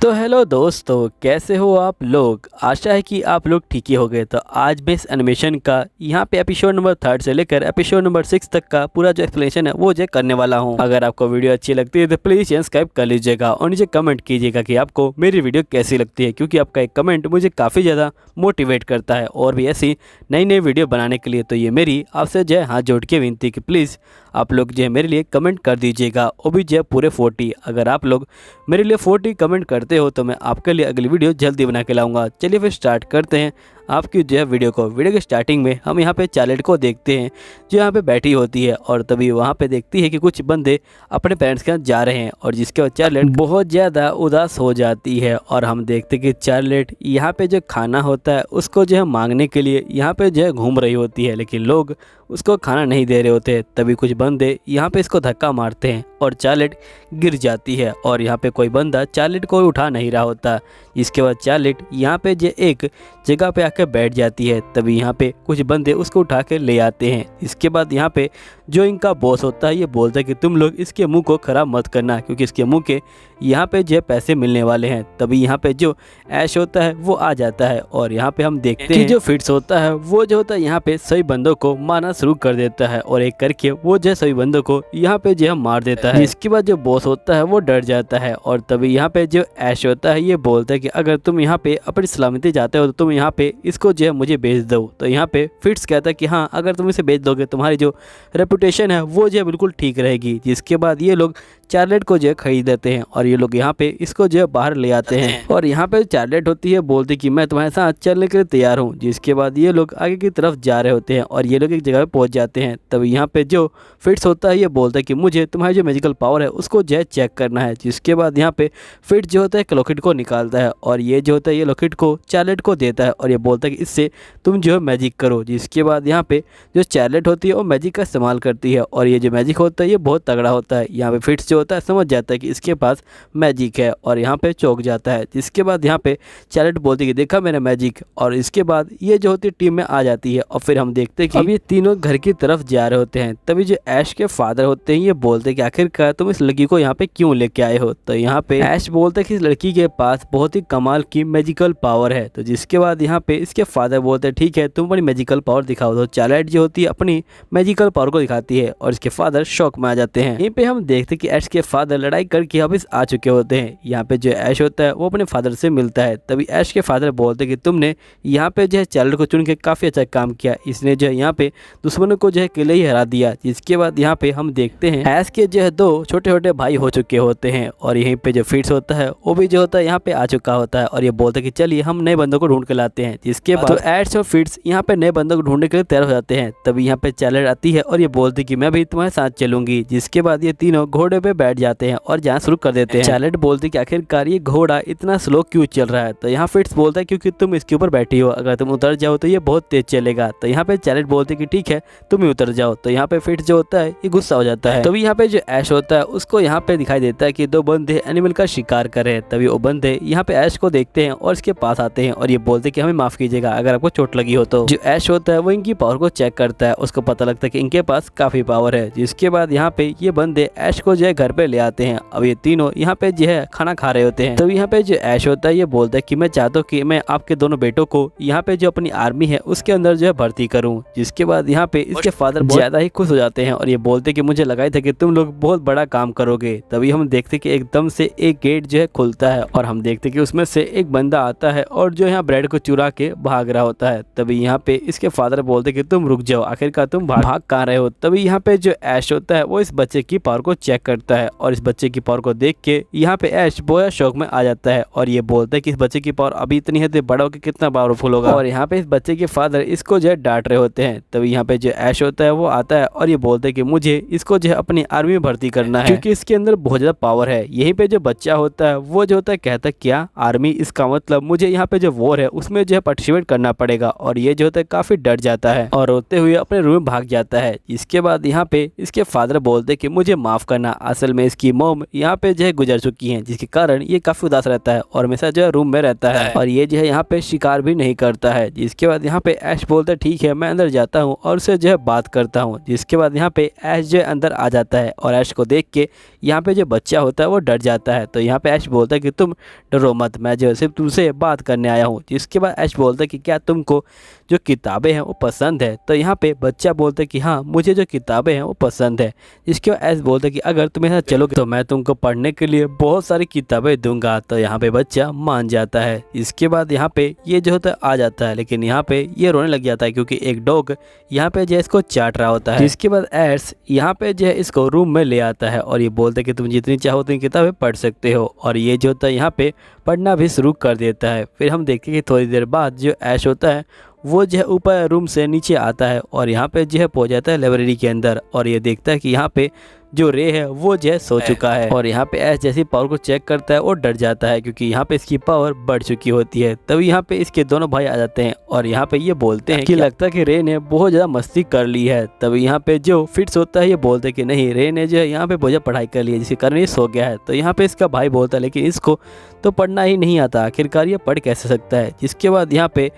तो हेलो दोस्तों, कैसे हो आप लोग। आशा है कि आप लोग ठीक ही हो गए। तो आज मैं इस एनिमेशन का यहाँ पे एपिसोड नंबर 3 से लेकर एपिसोड नंबर 6 तक का पूरा जो एक्सप्लेनेशन है वो जो करने वाला हूँ। अगर आपको वीडियो अच्छी लगती है तो प्लीज़ सब्सक्राइब कर लीजिएगा और नीचे कमेंट कीजिएगा कि आपको मेरी वीडियो कैसी लगती है, क्योंकि आपका एक कमेंट मुझे काफ़ी ज़्यादा मोटिवेट करता है और भी ऐसी नई नई वीडियो बनाने के लिए। तो ये मेरी आपसे जो है हाथ जोड़ के विनती कि प्लीज़ आप लोग जो है मेरे लिए कमेंट कर दीजिएगा, वो भी जो है पूरे 40। अगर आप लोग मेरे लिए 40 कमेंट करते हो तो मैं आपके लिए अगली वीडियो जल्दी बना के लाऊंगा। चलिए फिर स्टार्ट करते हैं आपकी जो है वीडियो को। वीडियो के स्टार्टिंग में हम यहाँ पे चार्लेट को देखते हैं जो यहाँ पे बैठी होती है और तभी वहाँ पे देखती है कि कुछ बंदे अपने पेरेंट्स के साथ जा रहे हैं और जिसके बाद चार्लेट बहुत ज़्यादा उदास हो जाती है। और हम देखते हैं कि चार्लेट यहाँ पे जो खाना होता है उसको जो है मांगने के लिए यहाँ पे जो है घूम रही होती है, लेकिन लोग उसको खाना नहीं दे रहे होते। तभी कुछ बंदे यहाँ पे इसको धक्का मारते हैं और चार्लेट गिर जाती है और यहाँ पे कोई बंदा चार्लेट को उठा नहीं रहा होता। इसके बाद चार्लेट यहाँ पे जो एक जगह पे आकर बैठ जाती है। तभी यहाँ पे कुछ बंदे उसको उठा के ले आते हैं। इसके बाद यहाँ पे जो इनका बॉस होता है ये बोलता है कि तुम लोग इसके मुंह को ख़राब मत करना, क्योंकि इसके मुंह के यहाँ पे जो पैसे मिलने वाले हैं। तभी यहाँ पे जो ऐश होता है वो आ जाता है और यहाँ पे हम देखते हैं कि जो फिट्स होता है वो जो होता है यहाँ पे सभी बंदों को मारना शुरू कर देता है और एक करके वो जो सभी बंदों को यहाँ पे जो है मार देता है। इसके बाद जो बॉस होता है वो डर जाता है और तभी यहाँ पे जो ऐश होता है ये बोलता है कि अगर तुम यहाँ पे अपनी सलामती चाहते हो तो तुम यहाँ पे इसको जो है मुझे बेच दो। तो यहाँ पे फिट्स कहता है कि हाँ, अगर तुम इसे बेच दोगे तुम्हारी जो रेपुटेशन है वो जो है बिल्कुल ठीक रहेगी। जिसके बाद ये लोग चार्लेट को जो है खरीद देते हैं और ये लोग यहाँ पे इसको जो है बाहर ले आते हैं और यहाँ पे चार्लेट होती है बोलती कि मैं तुम्हारे साथ चलने के लिए तैयार हूँ। जिसके बाद ये लोग आगे की तरफ जा रहे होते हैं और ये लोग एक जगह पे पहुँच जाते हैं। तभी यहाँ पे जो फिट्स होता है ये बोलता है कि मुझे तुम्हारी जो मैजिकल पावर है उसको जो है चेक करना है। जिसके बाद यहाँ पे फिट्स जो होता है एक लॉकेट को निकालता है और ये जो होता है ये लॉकेट को चार्लेट को देता है और ये बोलता है कि इससे तुम जो है मैजिक करो। जिसके बाद यहाँ पे जो चार्लेट होती है वो मैजिक का इस्तेमाल करती है और ये जो मैजिक होता है ये बहुत तगड़ा होता है। यहाँ पे फिट्स होता है समझ जाता है कि इसके पास मैजिक है और यहाँ पे चौंक जाता है। जिसके बाद यहाँ पे चार्लेट बोलती है कि देखा मैंने मैजिक, और इसके बाद ये जो होती है टीम में आ जाती है और फिर हम देखते हैं कि अब ये तीनों घर की तरफ जा रहे होते हैं। तभी जो ऐश के फादर होते हैं ये बोलते हैं कि आखिरकार तुम इस लड़की को यहाँ पे क्यों लेके आए हो। तो यहाँ पे ऐश बोलते हैं कि इस लड़की के पास बहुत ही कमाल की मैजिकल पावर है। तो जिसके बाद यहाँ पे इसके फादर बोलते हैं ठीक है तुम अपनी मैजिकल पावर दिखाओ। तो चार्लेट जो होती है अपनी मैजिकल पावर को दिखाती है और इसके फादर शॉक में आ जाते हैं। यहीं पे हम देखते हैं कि ऐश के फादर लड़ाई करके वापस आ चुके होते हैं। यहाँ पे जो ऐश होता है वो अपने फादर से मिलता है। तभी ऐश के फादर बोलते हैं कि तुमने यहाँ पे जो है चार्लेट को चुन के काफी अच्छा काम किया, इसने जो है यहाँ पे दुश्मनों को जो है अकेले ही हरा दिया। जिसके बाद यहाँ पे हम देखते हैं ऐश के जो है 2 छोटे छोटे भाई हो चुके होते हैं और यहीं पे जो फिट्स होता है वो भी जो होता है यहाँ पे आ चुका होता है और ये बोलते हैं कि चलिए हम नए बंदों को ढूंढ के लाते हैं। जिसके बाद तो ऐश और फिट्स यहाँ पे नए बंदों को ढूंढने के लिए तैयार हो जाते हैं। तभी यहाँ पे चार्लेट आती है और ये बोलती है कि मैं भी तुम्हारे साथ चलूंगी। जिसके बाद ये तीनों घोड़े पे बैठ जाते हैं और जाना शुरू कर देते हैं। चार्लेट बोलती कि आखिरकार ये घोड़ा इतना स्लो क्यों चल रहा है। तो यहाँ फिट्स बोलता है क्योंकि तुम इसके ऊपर बैठी हो, अगर तुम उतर जाओ तो ये बहुत तेज चलेगा। तो यहाँ पे चार्लेट बोलती कि ठीक है तुम ही उतर जाओ। तो यहाँ पे फिट्स जो होता है ये गुस्सा हो जाता है। तभी यहाँ पे जो ऐश होता है उसको यहाँ पे दिखाई देता है कि 2 बंदे एनिमल का शिकार कर रहे हैं। तभी वो बंदे यहाँ पे ऐश को देखते हैं और इसके पास आते हैं और ये बोलते कि हमें माफ कीजिएगा अगर आपको चोट लगी हो। तो जो ऐश होता है वो इनकी पावर को चेक करता है, उसको पता लगता है कि इनके पास काफी पावर है। जिसके बाद यहाँ पे ये बंदे ऐश को जो है घर पे ले आते हैं। अब ये तीनों यहाँ पे जो है खाना खा रहे होते हैं। तो यहाँ पे जो ऐश होता है ये बोलता है कि मैं चाहता हूँ कि मैं आपके दोनों बेटों को यहाँ पे जो अपनी आर्मी है उसके अंदर जो है भर्ती करूँ। जिसके बाद यहाँ पे इसके फादर ज्यादा ही खुश हो जाते हैं और ये बोलते कि मुझे लगा था कि तुम लोग बहुत बड़ा काम करोगे। तभी हम देखते कि एकदम से एक गेट जो है खुलता है और हम देखते कि उसमें से एक बंदा आता है और जो यहाँ ब्रेड को चुरा के भाग रहा होता है। तभी यहाँ पे इसके फादर बोलते कि तुम रुक जाओ, आखिरकार तुम भाग कहाँ रहे हो। तभी यहाँ पे जो ऐश होता है वो इस बच्चे की पावर को चेक करता है और इस बच्चे की पावर को देख के यहाँ पे ऐश बहुत शौक में आ जाता है और ये बोलता है कि इस बच्चे की पावर अभी इतनी है तो बड़ा होकर कितना पावरफुल होगा। और यहाँ पे इस बच्चे के फादर इसको जो है डांट रहे होते हैं। तभी यहाँ पे जो ऐश होता है वो आता है और ये बोलते है कि मुझे इसको जो है अपनी आर्मी में भर्ती करना है क्योंकि इसके अंदर बहुत ज्यादा पावर है। यहीं पे जो बच्चा होता है वो जो होता है कहता है क्या आर्मी, इसका मतलब मुझे यहाँ पे जो वॉर है उसमें जो है पार्टिसिपेट करना पड़ेगा। और ये जो होता है काफी डर जाता है और रोते हुए अपने रूम में भाग जाता है। इसके जिसके बाद यहाँ पे इसके फादर बोलते कि मुझे माफ़ करना, असल में इसकी मोम यहाँ पे जो है गुजर चुकी हैं, जिसके कारण ये काफ़ी उदास रहता है और हमेशा जो है रूम में रहता है और ये जो है यहाँ पे शिकार भी नहीं करता है। जिसके बाद यहाँ पे ऐश बोलता है ठीक है मैं अंदर जाता हूँ और उससे जो है बात करता हूँ। जिसके बाद यहाँ पे ऐश जो है अंदर आ जाता है और ऐश को देख के यहाँ पे जो बच्चा होता है वो डर जाता है। तो यहाँ पे ऐश बोलता है कि तुम डरो मत, मैं जो है सिर्फ तुमसे बात करने आया हूँ। जिसके बाद ऐश बोलता है कि क्या तुमको जो किताबें हैं वो पसंद है? तो यहाँ पे बच्चा बोलता है कि हाँ मुझे जो किताबें हैं वो पसंद है। जिसके बाद ऐश बोलता है कि अगर तुम मेरे साथ चलोगे तो मैं तुमको पढ़ने के लिए बहुत सारी किताबें दूंगा। तो यहाँ पे बच्चा मान जाता है। इसके बाद यहाँ पे ये जो होता है आ जाता है, लेकिन यहाँ पे ये रोने लग जाता है क्योंकि एक डॉग यहाँ पे जो है इसको चाट रहा होता है। जिसके बाद ऐश यहाँ पे जो है इसको रूम में ले आता है और ये बोलता है कि तुम जितनी चाहो उतनी किताबें पढ़ सकते हो और ये जो होता है यहाँ पे पढ़ना भी शुरू कर देता है। फिर हम देखते हैं कि थोड़ी देर बाद जो ऐश होता है वो जो है ऊपर रूम से नीचे आता है और यहाँ पे जो है पहुँच जाता है लाइब्रेरी के अंदर और ये देखता है कि यहाँ पे जो रे है वो जो है सो चुका है और यहाँ पे ऐश जैसी पावर को चेक करता है और डर जाता है क्योंकि यहाँ पे इसकी पावर बढ़ चुकी होती है। तभी यहाँ पे इसके दोनों भाई आ जाते हैं और यहाँ पे ये बोलते हैं कि लगता है कि रे ने बहुत ज़्यादा मस्ती कर ली है। तभी यहाँ पे जो फिट्स होता है ये बोलते हैं कि नहीं, रे ने जो है यहाँ पे बहुत ज़्यादा पढ़ाई कर ली है जिसके कारण ये सो गया है। तो यहाँ पे इसका भाई बोलता है लेकिन इसको तो पढ़ना ही नहीं आता, आखिरकार ये पढ़ कैसे सकता है। जिसके बाद यहाँ पे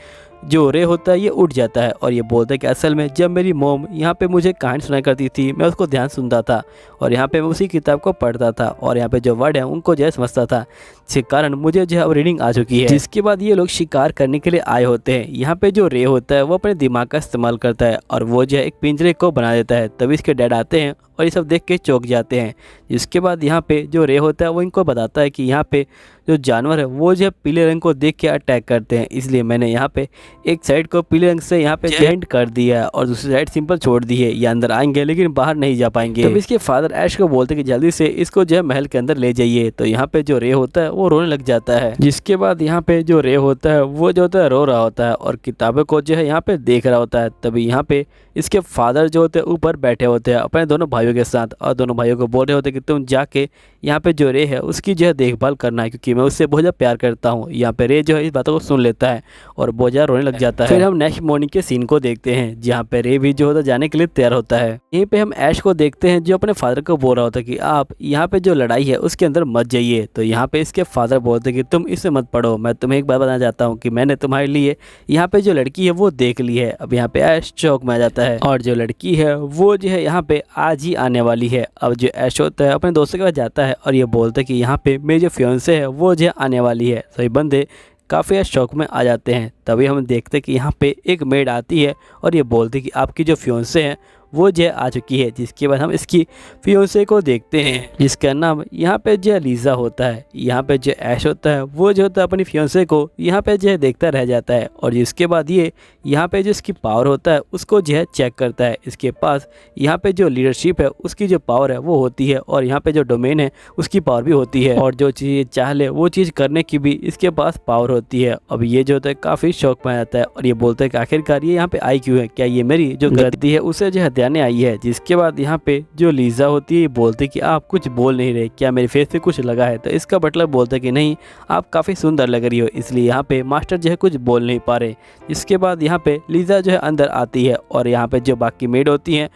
जो रे होता है ये उठ जाता है और ये बोलता है कि असल में जब मेरी मोम यहाँ पे मुझे कहानी सुनाया करती थी मैं उसको ध्यान सुनता था और यहाँ पे मैं उसी किताब को पढ़ता था और यहाँ पे जो वर्ड है उनको जो है समझता था, जिसके कारण मुझे जो है अब रीडिंग आ चुकी है। जिसके बाद ये लोग शिकार करने के लिए आए होते हैं। यहाँ पे जो रे होता है वो अपने दिमाग का इस्तेमाल करता है और वो जो है एक पिंजरे को बना देता है। तभी इसके डैड आते हैं और ये सब देख के चौंक जाते हैं। जिसके बाद यहाँ पे जो रे होता है वो इनको बताता है कि यहाँ पे जो जानवर है वो जो पीले रंग को देख के अटैक करते हैं, इसलिए मैंने यहाँ पे एक साइड को पीले रंग से यहाँ पे पेंट कर दिया है और दूसरी साइड सिंपल छोड़ दी है। ये अंदर आएंगे लेकिन बाहर नहीं जा पाएंगे। तो इसके फादर ऐश को बोलते हैं कि जल्दी से इसको जो है महल के अंदर ले जाइए। तो यहाँ पे जो रे होता है वो रोने लग जाता है। जिसके बाद यहाँ पे जो रे होता है वो जो होता है रो रहा होता है और किताबों को जो है यहाँ पे देख रहा होता है। तभी यहाँ पे इसके फादर जो होते हैं ऊपर बैठे होते हैं अपने दोनों भाइयों के साथ और दोनों भाइयों को बोल रहे होते हैं कि तुम जाके यहाँ पे जो रे है उसकी जो है देखभाल करना है क्योंकि मैं उससे बहुत ज़्यादा प्यार करता हूँ। यहाँ पे रे जो है इस बातों को सुन लेता है और बहुत ज़्यादा रोने लग जाता है। फिर हम नेक्स्ट मॉर्निंग के सीन को देखते हैं जहाँ पे रे भी जो होता है जाने के लिए तैयार होता है। यहीं पे हम ऐश को देखते हैं जो अपने फादर को बोल रहा होता है कि आप यहाँ पे जो लड़ाई है उसके अंदर मत जाइए। तो यहाँ पे इसके फादर बोलते हैं कि तुम इससे मत पढ़ो, मैं तुम्हें एक बात बताना चाहता हूँ कि मैंने तुम्हारे लिए यहाँ पे जो लड़की है वो देख ली है। अब यहाँ पे ऐश चौक में आ जाता है और जो लड़की है वो जो है यहाँ पे आज ही आने वाली है। अब जो ऐश होता है अपने दोस्तों के पास जाता है और ये बोलता है कि यहाँ पे मेरी जो फियांसे है वो जो आने वाली है। सभी बंदे काफ़ी शौक में आ जाते हैं। तभी हम देखते हैं कि यहाँ पे एक मेड आती है और ये बोलती है कि आपकी जो फियांसे हैं वो जो आ चुकी है। जिसके बाद हम इसकी फियांसे को देखते हैं जिसका नाम यहाँ पे जो लीज़ा होता है। यहाँ पे जो ऐश होता है वो जो होता है अपनी फियांसे को यहाँ पे जो है देखता रह जाता है और जिसके बाद ये यहाँ पे जो इसकी पावर होता है उसको जो है चेक करता है। इसके पास यहाँ पे जो लीडरशिप है उसकी जो पावर है वो होती है और यहाँ पे जो डोमेन है उसकी पावर भी होती है और जो चीज़ चाह ले वो चीज़ करने की भी इसके पास पावर होती है। अब ये जो होता है काफ़ी शौक में आ जाता है और ये बोलता है कि आखिरकार ये यहाँ पे आई क्यों है, क्या ये मेरी जो गलती है उसे जो हथियाने आई है। जिसके बाद यहाँ पे जो लीज़ा होती है ये बोलती है कि आप कुछ बोल नहीं रहे, क्या मेरे फेस पे कुछ लगा है? तो इसका मतलब बोलता है कि नहीं, आप काफ़ी सुंदर लग रही हो, इसलिए यहाँ पे मास्टर जो है कुछ बोल नहीं पा रहे। इसके बाद यहाँ पे लीज़ा जो है अंदर आती है और यहाँ पे जो बाकी मेड होती हैं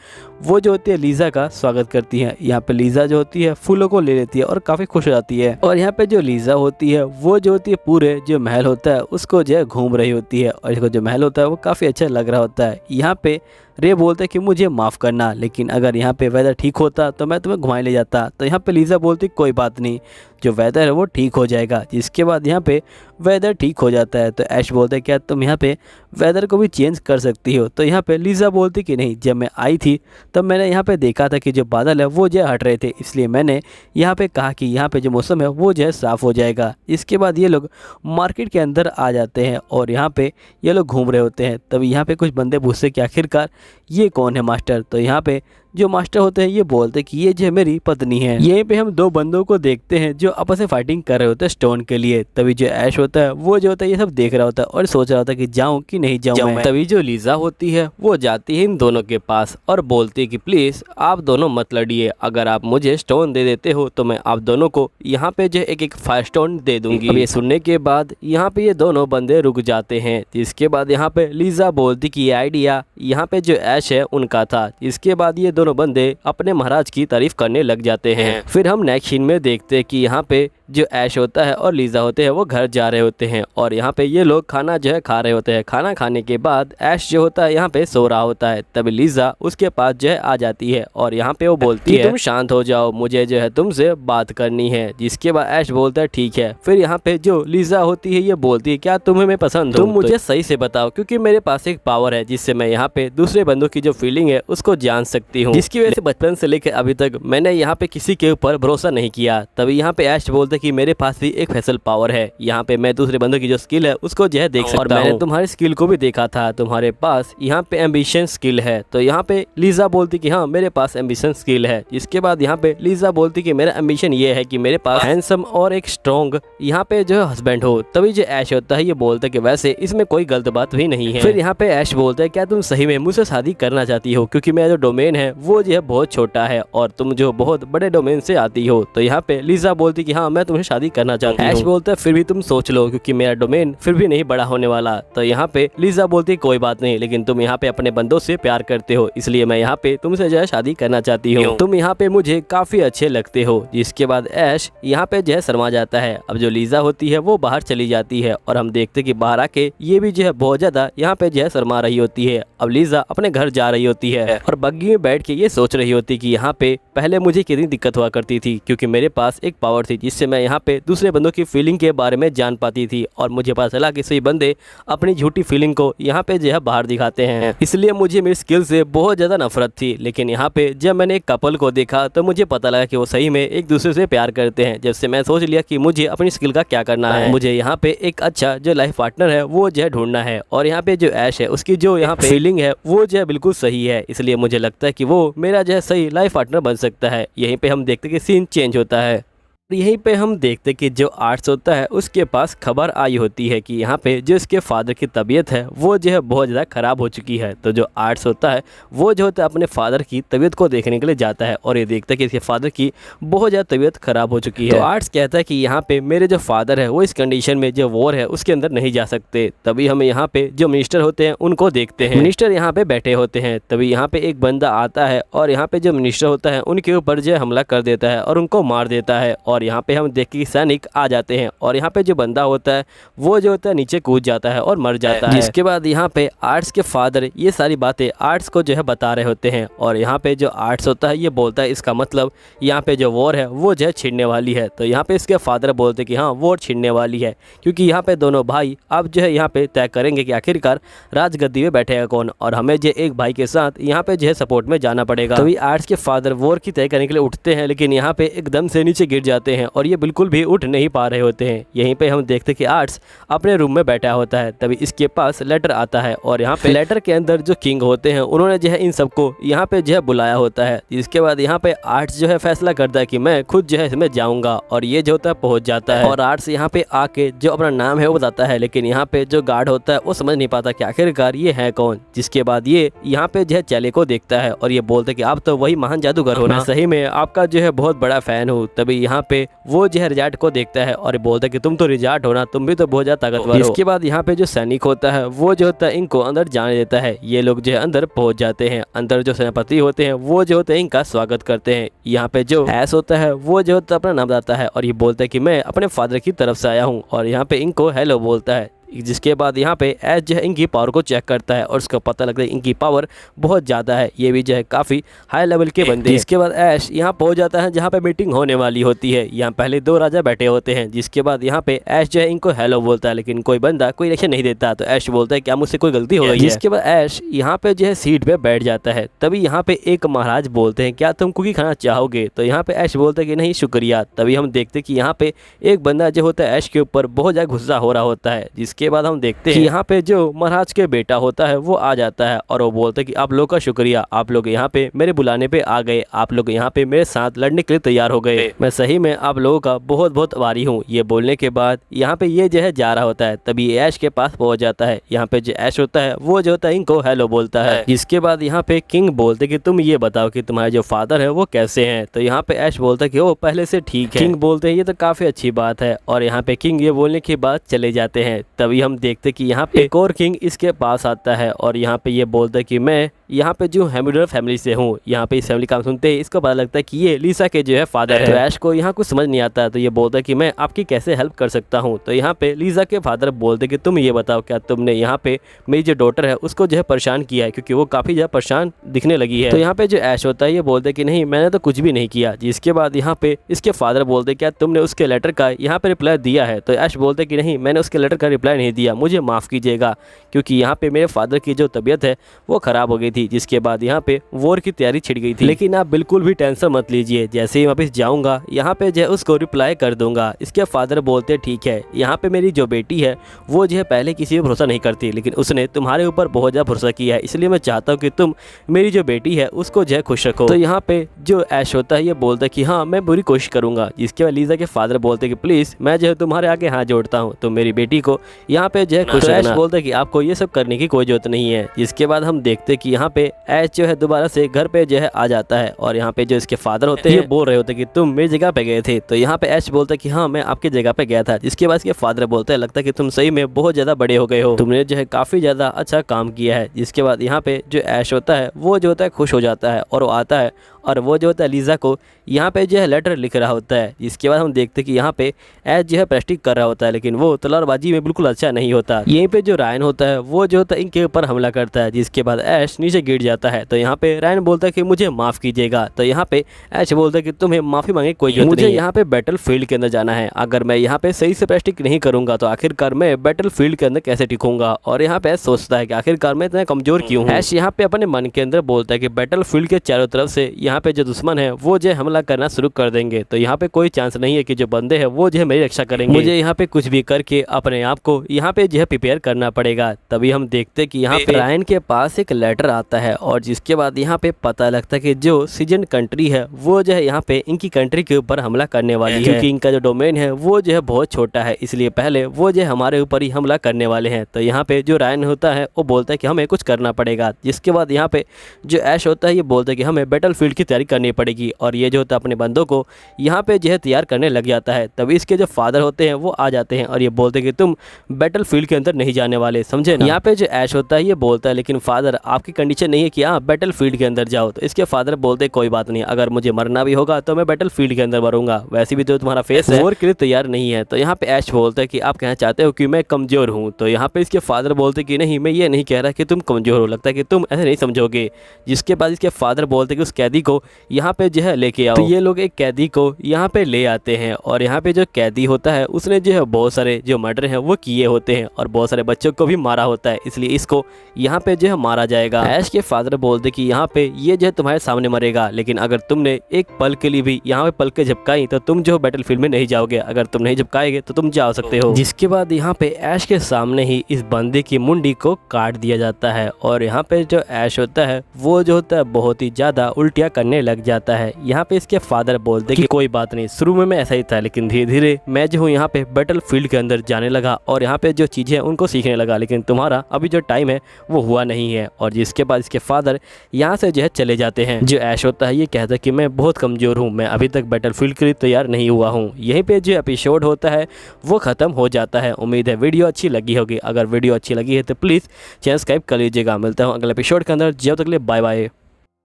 वो जो होती है लीज़ा का स्वागत करती है। यहाँ पे लीज़ा जो होती है फूलों को ले लेती है और काफ़ी खुश हो जाती है और यहाँ पे जो लीज़ा होती है वो जो होती है पूरे जो महल होता है उसको जो है घूम रही होती है और इसको जो महल होता है वो काफ़ी अच्छा लग रहा होता है। यहाँ पे रे बोलते कि मुझे माफ़ करना, लेकिन अगर यहाँ पे वेदर ठीक होता तो मैं तुम्हें घुमाने ले जाता। तो यहाँ पे लीज़ा बोलती कोई बात नहीं, जो वेदर है वो ठीक हो जाएगा। जिसके बाद यहाँ पे वेदर ठीक हो जाता है। तो ऐश बोलते क्या तुम यहाँ पे वेदर को भी चेंज कर सकती हो? तो यहाँ पे लीज़ा बोलती कि नहीं, जब मैं आई थी तब मैंने यहाँ पे देखा था कि जो बादल है वो जो हट रहे थे, इसलिए मैंने यहाँ पे कहा कि यहाँ पे जो मौसम है वो जो है साफ़ हो जाएगा। इसके बाद ये लोग मार्केट के अंदर आ जाते हैं और यहाँ पे ये लोग घूम रहे होते हैं। तभी यहाँ पे कुछ बंदे पूछते कि आखिरकार ये कौन है मास्टर? तो यहाँ पे जो मास्टर होते हैं ये बोलते हैं कि ये जो मेरी पत्नी है। यहीं पे हम दो बंदों को देखते हैं जो आपस में फाइटिंग कर रहे होते हैं स्टोन के लिए। तभी जो ऐश होता है वो जो होता है ये सब देख रहा होता है और सोच रहा होता है कि जाऊं कि नहीं जाऊं मैं। तभी जो लीजा होती है वो जाती है इन दोनों के पास और बोलती है कि प्लीज आप दोनों मत लड़िए, अगर आप मुझे स्टोन दे देते हो तो मैं आप दोनों को यहाँ पे जो एक एक फायर स्टोन दे दूंगी। अब ये सुनने के बाद यहाँ पे ये दोनों बंदे रुक जाते हैं। इसके बाद यहाँ पे लीजा बोलती कि ये आइडिया यहाँ पे जो ऐश है उनका था। इसके बाद ये दोनों बंदे अपने महाराज की तारीफ करने लग जाते हैं। फिर हम नेक्स्ट सीन में देखते हैं कि यहाँ पे जो ऐश होता है और लीजा होते हैं वो घर जा रहे होते हैं और यहाँ पे ये लोग खाना जो है खा रहे होते हैं। खाना खाने के बाद ऐश जो होता है यहाँ पे सो रहा होता है। तभी लीजा उसके पास जो है आ जाती है और यहाँ पे वो बोलती है तुम शांत हो जाओ, मुझे जो है तुमसे बात करनी है। जिसके बाद ऐश बोलता है ठीक है। फिर यहाँ पे जो लीजा होती है ये बोलती है क्या तुम्हें मैं पसंद हूँ? तुम मुझे सही से बताओ, क्योंकि मेरे पास एक पावर है जिससे मैं यहाँ पे दूसरे बंदों की जो फीलिंग है उसको जान सकती हूँ, जिसकी वजह से बचपन से लेकर अभी तक मैंने यहाँ पे किसी के ऊपर भरोसा नहीं किया। तभी यहाँ पे ऐश बोलते कि मेरे पास भी एक स्पेशल पावर है, यहाँ पे मैं दूसरे बंदों की जो स्किल है उसको जो है देख सकता हूँ। और मैंने तुम्हारी स्किल को भी देखा था, तुम्हारे पास यहाँ पे एम्बिशन स्किल है। तो यहाँ पे लीजा बोलती कि हाँ मेरे पास एम्बिशन स्किल है। इसके बाद यहाँ पे लीजा बोलती कि मेरा एम्बिशन ये है कि मेरे पास हैंडसम और एक स्ट्रॉन्ग यहाँ पे जो हस्बैंड हो। तभी जो ऐश होता है ये बोलता है कि वैसे इसमें कोई गलत बात भी नहीं है। फिर यहाँ पे ऐश बोलता है क्या तुम सही में मुझसे शादी करना चाहती हो, क्योंकि मेरा जो डोमेन है वो जो है बहुत छोटा है और तुम जो बहुत बड़े डोमेन से आती हो। तो यहाँ पे लीजा बोलती कि हाँ मैं तुम्हें शादी करना चाहती हूँ। ऐश बोलता है फिर भी तुम सोच लो, क्योंकि मेरा डोमेन फिर भी नहीं बड़ा होने वाला। तो यहाँ पे लीजा बोलती कोई बात नहीं, लेकिन तुम यहाँ पे अपने बंदों से प्यार करते हो, इसलिए मैं यहाँ पे तुमसे जो है शादी करना चाहती हूँ। तुम यहाँ पे मुझे काफी अच्छे लगते हो। जिसके बाद ऐश यहाँ पे जो है शर्मा जाता है। अब जो लीजा होती है वो बाहर चली जाती है और हम देखते कि बाहर आके ये भी जो है बहुत ज्यादा यहाँ पे जो है शर्मा रही होती है। अब लीजा अपने घर जा रही होती है और बग्गी में बैठ के ये सोच रही होती कि यहाँ पे पहले मुझे कितनी दिक्कत हुआ करती थी, क्योंकि मेरे पास एक पावर थी जिससे मैं यहाँ पे दूसरे बंदों की फीलिंग के बारे में जान पाती थी और मुझे पता चला कि सही बंदे अपनी झूठी फीलिंग को यहाँ पे जो है बाहर दिखाते हैं। इसलिए मुझे मेरी स्किल से बहुत ज्यादा नफरत थी। लेकिन यहाँ पे जब मैंने एक कपल को देखा तो मुझे पता लगा कि वो सही में एक दूसरे से प्यार करते हैं। जब से मैं सोच लिया कि मुझे अपनी स्किल का क्या करना है, मुझे यहाँ पे एक अच्छा जो लाइफ पार्टनर है वो जो है ढूंढना है। और यहाँ पे जो ऐश है उसकी जो यहाँ पे फीलिंग है वो जो है बिल्कुल सही है, इसलिए मुझे लगता है कि वो मेरा जो है सही लाइफ पार्टनर बन सकता है। यहीं पे हम देखते कि सीन चेंज होता है। यहीं पे हम देखते कि जो आर्ट्स होता है उसके पास खबर आई होती है कि यहाँ पे जो इसके फादर की तबीयत है वो जो है बहुत ज़्यादा ख़राब हो चुकी है। तो जो आर्ट्स होता है वो जो होता है अपने फादर की तबीयत को देखने के लिए जाता है और ये देखता है कि इसके फादर की बहुत ज़्यादा तबीयत ख़राब हो चुकी है। तो आर्ट्स कहता है कि यहाँ पे मेरे जो फादर है वो इस कंडीशन में जो वॉर है उसके अंदर नहीं जा सकते। तभी हमें यहाँ पे जो मिनिस्टर होते हैं उनको देखते हैं। मिनिस्टर यहाँ पे बैठे होते हैं। तभी यहाँ पे एक बंदा आता है और यहाँ पे जो मिनिस्टर होता है उनके ऊपर जो हमला कर देता है और उनको मार देता है। और यहाँ पे हम देखते कि सैनिक आ जाते हैं और यहाँ पे जो बंदा होता है वो जो होता है नीचे कूद जाता है और मर जाता है। जिसके बाद यहाँ पे आर्ट्स के फादर ये सारी बातें आर्ट्स को जो है बता रहे होते हैं और यहाँ पे जो आर्ट्स होता है ये बोलता है इसका मतलब यहाँ पे जो वॉर है वो जो है छिड़ने वाली है। तो यहाँ पे इसके फादर बोलते कि हाँ वॉर छिड़ने वाली है, क्योंकि यहाँ पे दोनों भाई अब जो है यहाँ पे तय करेंगे कि आखिरकार राजगद्दी में बैठेगा कौन, और हमें जो एक भाई के साथ यहाँ पे जो है सपोर्ट में जाना पड़ेगा। तभी आर्ट्स के फादर वॉर की तय करने के लिए उठते हैं, लेकिन यहाँ पे एकदम से नीचे गिर जाते हैं और ये बिल्कुल भी उठ नहीं पा रहे होते हैं। यहीं पे हम देखते कि आर्ट्स अपने रूम में बैठा होता है। तभी इसके पास लेटर आता है और यहाँ पे लेटर के अंदर जो किंग होते हैं उन्होंने जो है इन सबको यहाँ पे जो है बुलाया होता है। इसके बाद यहाँ पे आर्ट्स जो है फैसला करता है कि मैं खुद जो है इसमें जाऊंगा और ये जो होता है पहुंच जाता है और आर्ट्स यहाँ पे आके जो अपना नाम है वो बताता है, लेकिन यहाँ पे जो गार्ड होता है वो समझ नहीं पाता कि आखिरकार ये है कौन। जिसके बाद ये यहाँ पे जो है चैले को देखता है और ये बोलते कि आप तो वही महान जादूगर हो ना, सही में आपका जो है बहुत बड़ा फैन हूँ। तभी यहाँ पे वो जो है रिजार्ट को देखता है और बोलता है कि तुम तो रिजार्ट हो ना, तुम भी तो बहुत ज्यादा ताकतवर हो। इसके बाद यहाँ पे जो सैनिक होता है वो जो होता है इनको अंदर जाने देता है। ये लोग जो है अंदर पहुंच जाते हैं। अंदर जो सेनापति होते हैं वो जो होते हैं इनका स्वागत करते हैं। यहाँ पे जो ऐस होता है वो जो होता है अपना नाम बताता है और ये बोलता है कि मैं अपने फादर की तरफ से आया हूँ और यहाँ पे इनको हेलो बोलता है। जिसके बाद यहाँ पे ऐश जो है इनकी पावर को चेक करता है और उसको पता लगता है इनकी पावर बहुत ज़्यादा है, ये भी जो है काफ़ी हाई लेवल के बंदे हैं। इसके बाद ऐश यहाँ पहुँच जाता है जहाँ पे मीटिंग होने वाली होती है। यहाँ पहले दो राजा बैठे होते हैं। जिसके बाद यहाँ पे ऐश जो है इनको हेलो बोलता है, लेकिन कोई बंदा कोई रिएक्शन नहीं देता। तो ऐश बोलता है क्या मुझसे कोई गलती हो गई है। जिसके बाद ऐश यहाँ पे जो है सीट पे बैठ जाता है। तभी यहाँ पे एक महाराज बोलते हैं क्या तुम कुकी खाना चाहोगे। तो यहाँ पे ऐश बोलता है कि नहीं शुक्रिया। तभी हम देखते कि यहाँ पे एक बंदा जो होता है ऐश के ऊपर बहुत ज़्यादा गुस्सा हो रहा होता है। जिसके जिसके बाद हम देखते हैं यहाँ पे जो महाराज के बेटा होता है वो आ जाता है और वो बोलते हैं कि आप लोग का शुक्रिया, आप लोग यहाँ पे मेरे बुलाने पे आ गए, आप लोग यहाँ पे मेरे साथ लड़ने के लिए तैयार हो गए, मैं सही में आप लोगों का बहुत बहुत आभारी हूँ। ये बोलने के बाद यहाँ पे ये जो है जा रहा होता है, तभी ऐश के पास पहुंच जाता है। यहाँ पे जो ऐश होता है वो जो होता है इनको हेलो बोलता है। जिसके बाद यहाँ पे किंग बोलते कि तुम ये बताओ कि तुम्हारे जो फादर है वो कैसे हैं। तो यहाँ पे ऐश बोलता है कि वो पहले से ठीक है। किंग बोलते हैं ये तो काफी अच्छी बात है और यहाँ पे किंग ये बोलने के बाद चले जाते हैं। तभी हम देखते कि यहाँ पे एक और किंग इसके पास आता है और यहाँ पे ये बोलता है कि मैं यहाँ पे जो हैमिल्टन फैमिली से हूँ। यहाँ पे इस फैमिली का सुनते ही इसको पता लगता है कि ये लिसा के जो है फादर है। तो ऐश को यहाँ कुछ समझ नहीं आता, तो ये बोलता है कि मैं आपकी कैसे हेल्प कर सकता हूँ। तो यहाँ पे लिसा के फादर बोलते कि तुम ये बताओ क्या तुमने यहाँ पे मेरी जो डॉटर है उसको जो है परेशान किया है, क्योंकि वो काफी ज्यादा परेशान दिखने लगी है। तो यहाँ पे जो ऐश होता है ये बोलते कि नहीं मैंने तो कुछ भी नहीं किया। जिसके बाद यहाँ पे इसके फादर बोलते क्या तुमने उसके लेटर का यहाँ पे रिप्लाई दिया है। तो ऐश बोलते कि नहीं मैंने उसके लेटर का रिप्लाई नहीं दिया, मुझे माफ़ कीजिएगा, क्योंकि यहाँ पे मेरे फादर की जो तबीयत है वो ख़राब हो गई थी। जिसके बाद यहाँ पे वॉर की तैयारी छिड़ गई थी। लेकिन आप बिल्कुल भी टेंशन मत लीजिए, जैसे ही वापस जाऊँगा यहाँ पे जो है उसको रिप्लाई कर दूंगा। इसके फादर बोलते ठीक है, यहाँ पे मेरी जो बेटी है वो जो है पहले किसी पर भरोसा नहीं करती, लेकिन उसने तुम्हारे ऊपर बहुत ज़्यादा भरोसा किया है, इसलिए मैं चाहता हूँ कि तुम मेरी जो बेटी है उसको जो है खुश रखो। तो यहाँ पे जो ऐश होता है ये बोलता है कि हाँ मैं पूरी कोशिश करूँगा। जिसके बाद लीजा के फादर बोलते कि प्लीज़ मैं जो है तुम्हारे आगे हाथ जोड़ता हूँ, तो मेरी बेटी को यहाँ पे जो है खुश रखना। ऐश बोलता है कि आपको ये सब करने की कोई जरूरत नहीं है। जिसके बाद हम देखते कि यहाँ पे ऐश जो है दोबारा से घर पे जो है आ जाता है और यहाँ पे जो इसके फादर होते हैं ये बोल रहे होते कि तुम मेरी जगह पे गए थे। तो यहाँ पे ऐश बोलता है कि हाँ मैं आपकी जगह पे गया था। जिसके बाद इसके फादर बोलते हैं लगता है कि तुम सही में बहुत ज़्यादा बड़े हो गए हो, तुमने जो है काफ़ी ज़्यादा अच्छा काम किया है। जिसके बाद यहाँ पे जो ऐश होता है वो जो होता है खुश हो जाता है और वो आता है और वो जो होता है लीजा को यहाँ पे जो है लेटर लिख रहा होता है। जिसके बाद हम देखते हैं कि यहाँ पे ऐश जो है प्रैक्टिस कर रहा होता है, लेकिन वो तलवारबाजी में बिल्कुल अच्छा नहीं होता। यहीं पे जो रायन होता है वो जो होता है इनके ऊपर हमला करता है। जिसके बाद ऐश नीचे गिर जाता है। तो यहाँ पे रायन बोलता है कि मुझे माफ़ कीजिएगा। तो यहाँ पे ऐश बोलता है कि तुम्हें माफ़ी मांगे कोई जरूरत नहीं है, मुझे यहाँ पे बैटल फील्ड के अंदर जाना है। अगर मैं यहाँ पे सही से प्रैक्टिस नहीं करूँगा तो आखिरकार मैं बैटल फील्ड के अंदर कैसे टिकूंगा। और यहाँ पे ऐश सोचता है कि आखिरकार मैं इतना कमजोर क्यों हूँ। ऐश यहाँ पे अपने मन के अंदर बोलता है कि बैटल फील्ड के चारों तरफ से यहाँ पे जो दुश्मन है वो जो हमला करना शुरू कर देंगे, तो यहाँ पे कोई चांस नहीं है कि जो बंदे हैं वो जो है मेरी रक्षा करेंगे। मुझे यहाँ पे कुछ भी करके अपने आप को यहाँ पे जो है प्रिपेयर करना पड़ेगा। तभी हम देखते कि यहाँ पे रायन के पास एक लेटर आता है और जिसके बाद यहाँ पे पता लगता है कि जो सीजन कंट्री है वो जो है यहाँ पे इनकी कंट्री के ऊपर हमला करने वाली है, क्योंकि इनका जो डोमेन है वो जो है बहुत छोटा है, इसलिए पहले वो जो हमारे ऊपर ही हमला करने वाले हैं। तो यहाँ पे जो रायन होता है वो बोलता है कि हमें कुछ करना पड़ेगा। जिसके बाद यहाँ पे जो ऐश होता है ये बोलता है कि हमें बैटल फील्ड की तैयारी करनी पड़ेगी और ये जो होता है अपने बंदों को यहाँ पे जो है तैयार करने लग जाता है। तभी इसके जो फादर होते हैं वो आ जाते हैं और ये बोलते हैं कि तुम बैटल फील्ड के अंदर नहीं जाने वाले, समझे ना। यहाँ पे जो ऐश होता है ये बोलता है लेकिन फादर आपकी कंडीशन नहीं है कि आप बैटल फील्ड के अंदर जाओ। तो इसके फादर बोलते कोई बात नहीं, अगर मुझे मरना भी होगा तो मैं बैटल फील्ड के अंदर मरूंगा, वैसे भी तो तुम्हारा फेस वॉर के लिए तैयार नहीं है। तो यहाँ पे ऐश बोलता है कि आप कहना चाहते हो कि मैं कमजोर हूँ। तो यहाँ पे इसके फादर बोलते कि नहीं मैं ये नहीं कह रहा कि तुम कमजोर हो, लगता है कि तुम ऐसे नहीं समझोगे। जिसके बाद इसके फादर बोलते कि उस कैदी को यहाँ पे जो है लेके आओ। तो ये लोग एक कैदी को यहाँ पे ले आते हैं और यहाँ पे जो कैदी होता है उसने जो है बहुत सारे जो मर्डर हैं वो किए होते हैं और बहुत सारे बच्चों को भी मारा होता है, इसलिए इसको यहाँ पे जो है मारा जाएगा। ऐश के फादर बोलते कि यहाँ पे ये जो है तुम्हारे सामने मरेगा, लेकिन अगर तुमने एक पल के लिए भी यहाँ पे पल के झपकाई तो तुम जो बैटल फील्ड में नहीं जाओगे, अगर तुम नहीं झपकाएंगे तो तुम जा सकते हो। जिसके बाद यहाँ पे ऐश के सामने ही इस बंदे की मुंडी को काट दिया जाता है और यहाँ पे जो ऐश होता है वो जो होता है बहुत ही ज्यादा उल्टियाँ करने लग जाता है। यहाँ पे इसके फादर बोलते कि कोई बात नहीं, शुरू में मैं ऐसा ही था, लेकिन धीरे धीरे मैं जो हूँ यहाँ पे बैटल फील्ड के अंदर जाने लगा और यहाँ पे जो चीजें हैं उनको सीखने लगा, लेकिन तुम्हारा अभी जो टाइम है वो हुआ नहीं है। और जिसके बाद इसके फादर यहाँ से जो है चले जाते हैं। जो ऐश होता है ये कहता है कि मैं बहुत कमजोर हूँ, मैं अभी तक बैटल फील्ड के लिए तैयार नहीं हुआ हूँ। यहीं पे जो एपिसोड होता है वो खत्म हो जाता है। उम्मीद है वीडियो अच्छी लगी होगी। अगर वीडियो अच्छी लगी है तो प्लीज़ चैनल सब्सक्राइब कर लीजिएगा। मिलता हूँ अगले एपिसोड के अंदर, जब तक के लिए बाय बाय।